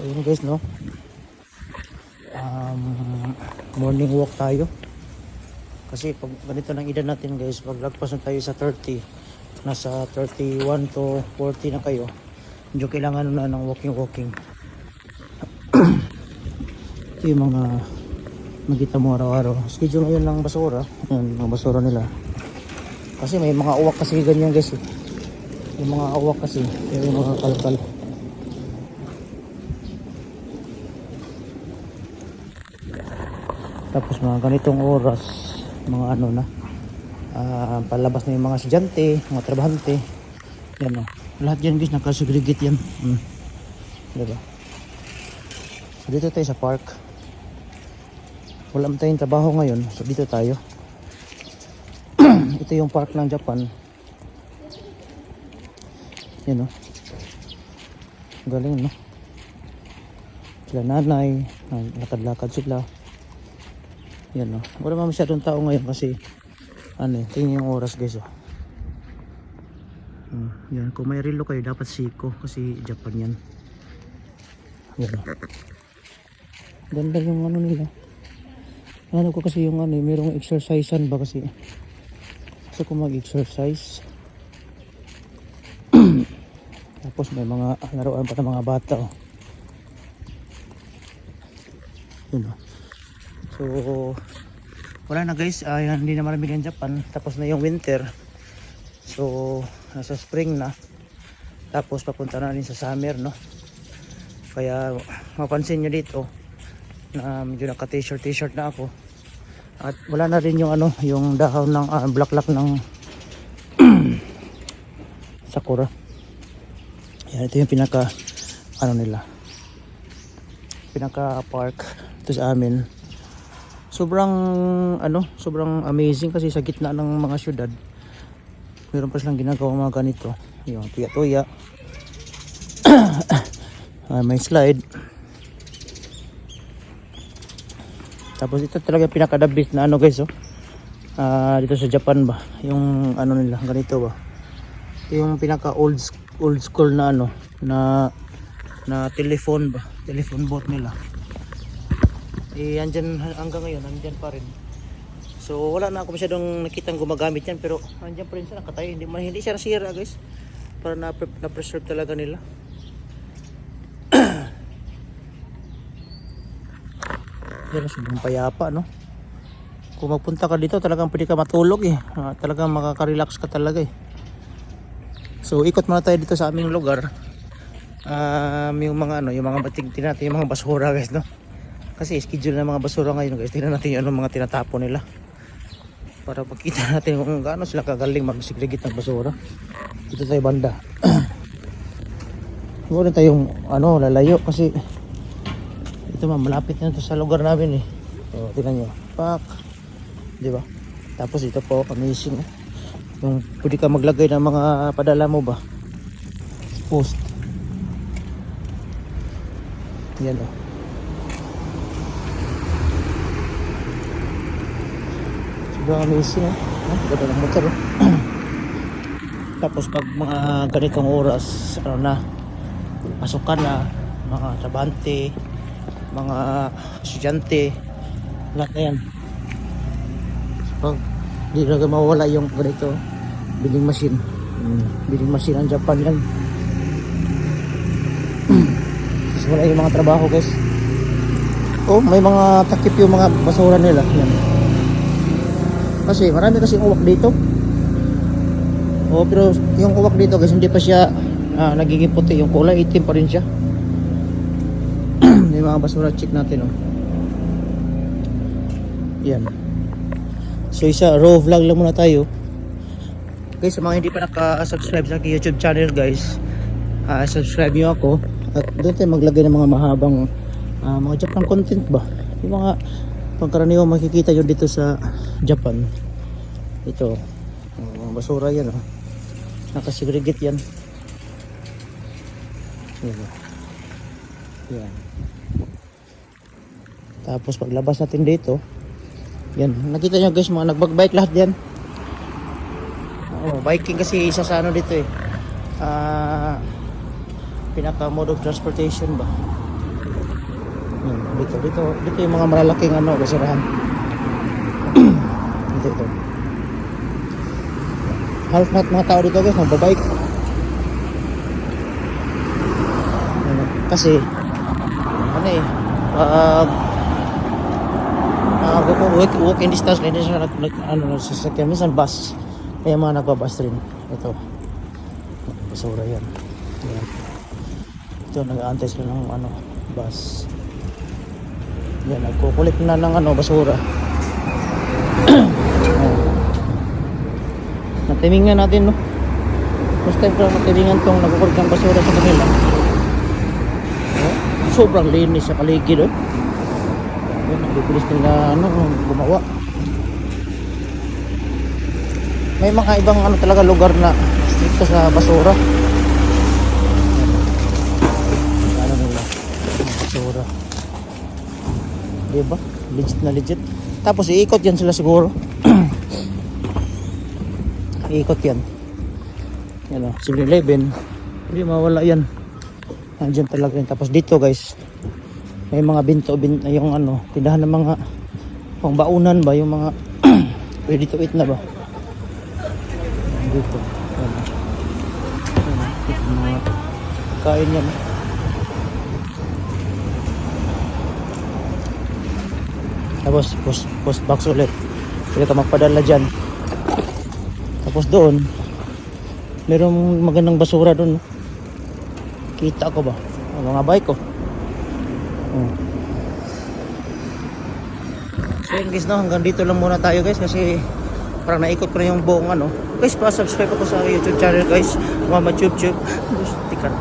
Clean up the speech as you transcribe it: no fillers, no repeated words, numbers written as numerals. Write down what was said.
Ayun guys, no, morning walk tayo kasi pag ganito ng edad natin guys, pag lagpas na tayo sa 30, nasa 31 to 40 na kayo, medyo kailangan na ng walking. Ito yung mga magkita mo araw-araw. Schedule ngayon ng basura. Ayan, mga basura nila. Kasi may mga uwak kasi ganyan guys. Yung mga uwak kasi, yung mga kalkal. Tapos mga ganitong oras, mga ano na, palabas na yung mga estudyante, mga trabahante. Yan o. Lahat yan guys, nakasegregate yan. Diba? So dito tayo sa park. Wala man tayong trabaho ngayon, so dito tayo. Ito yung park ng Japan. Yan o. Galing no. Sila nanay, lakad-lakad sila. Yan o. Wala man masyadong tao ngayon kasi tingin yung oras guys o. Yan, kung may relo kayo dapat siko kasi Japan yan. Yan o. Ganda yung ano nila. Ano ko kasi yung mayroong exercisean ba kasi gusto ko mag-exercise. Tapos may mga laruan pa ng mga bata oh. Yun oh. So wala na guys, hindi na malamig ang Japan. Tapos na yung winter. So nasa spring na. Tapos papunta na rin sa summer no. Kaya mapansin nyo dito na medyo naka t-shirt na ako. At wala na rin yung yung dahon ng bulaklak ng sakura. Yan, ito yung pinaka pinaka park ito sa amin. Sobrang amazing kasi sa gitna ng mga syudad meron pa silang ginagawa mga ganito. Yung tuya-tuya. May slide. Tapos ito talaga pinaka-the-best na guys oh. Dito sa Japan ba, yung nila ganito ba. Ito yung pinaka old school na na telephone ba, telephone booth nila. Andyan hanggang ngayon, andyan pa rin. So wala na ako masyadong nakitang gumagamit yan, pero andyan pa rin siya nakatayo. Hindi siya nasira guys. Para na-preserve talaga nila. Yan, sobrang payapa no. Kung magpunta ka dito talagang pwede ka matulog talagang makaka-relax ka talaga So ikot muna tayo dito sa aming lugar. Yung mga yung mga tingnan natin yung mga basura guys no. Kasi schedule na mga basura ngayon guys. Tingnan natin yung mga tinatapon nila. Para makita natin kung gaano sila kagaling mag-segregate ng basura. Dito tayo banda. Huwag na tayong lalayo kasi ito malapit na ito sa lugar namin So tingnan nyo, pak, di ba? Tapos ito po amazing yung pwede ka maglagay ng mga padala mo ba, post. Yan sobrang amazing ganda ng motor Tapos pag mga ganitong oras pasukan na mga trabante, mga estudyante, lahat na yan. Pag di na mawala yung ganito bidding machine. Bidding machine ang Japan yan. Tapos wala yung mga trabaho guys. May mga takip yung mga basura nila yan. Kasi marami kasing uwak dito. Pero yung uwak dito guys hindi pa siya nagiging puti, yung kulay itim pa rin siya. May mga basura, check natin yan. So raw vlog lang muna tayo guys. Sa mga hindi pa naka-subscribe sa aking YouTube channel guys, subscribe nyo ako at doon tayo maglagay ng mga mahabang mga Japan content ba, yung mga pangkaraniwang makikita yun dito sa Japan. Ito mga basura yan nakasegregate yan. Yan. Tapos paglabas natin dito, yan, nakita nyo guys, mga nagbag-bike lahat yan. Biking kasi isa sa dito pinaka mode of transportation ba. Dito yung mga malalaking ano, basurahan. Dito. Halos lahat mga tao dito guys, nagbabike. Ano, kasi, ano eh, walking distance, hindi siya sasakyan. Minsan bus, kaya mga nagbabus rin. Ito, basura yan. Ayan. Ito, nag-aantay sila ng ano, bus. Yan, nagkukulit na ng ano, basura. Natimingan natin, no? First time ko natimingan tong nagkukulit ng basura sa kanila. Sobrang linis sa paligid, oh. Yan, nagbibilis nila, ano, gumawa. May mga ibang ano talaga lugar na stricto sa basura. Ano nila, basura. Diba? Legit na legit. Tapos iikot yan sila siguro. Iikot yan. Yan o, 7-Eleven. Hindi mawala yan. Nandiyan talaga yan. Tapos dito guys, may mga binto, yung ano, tindahan ng mga pangbaunan ba, yung mga ready to eat na ba. Dito. Yan. Yan. Mga kain yan. Tapos post box ulit. Pwede ka magpadala dyan. Tapos doon, merong magandang basura doon. Kita ko ba? Mga bike ko. So yun guys, no, hanggang dito lang muna tayo guys, kasi parang naikot ko na yung buong ano. Guys, pa-subscribe ako sa YouTube channel guys, Mama Chub Chub. Sticker.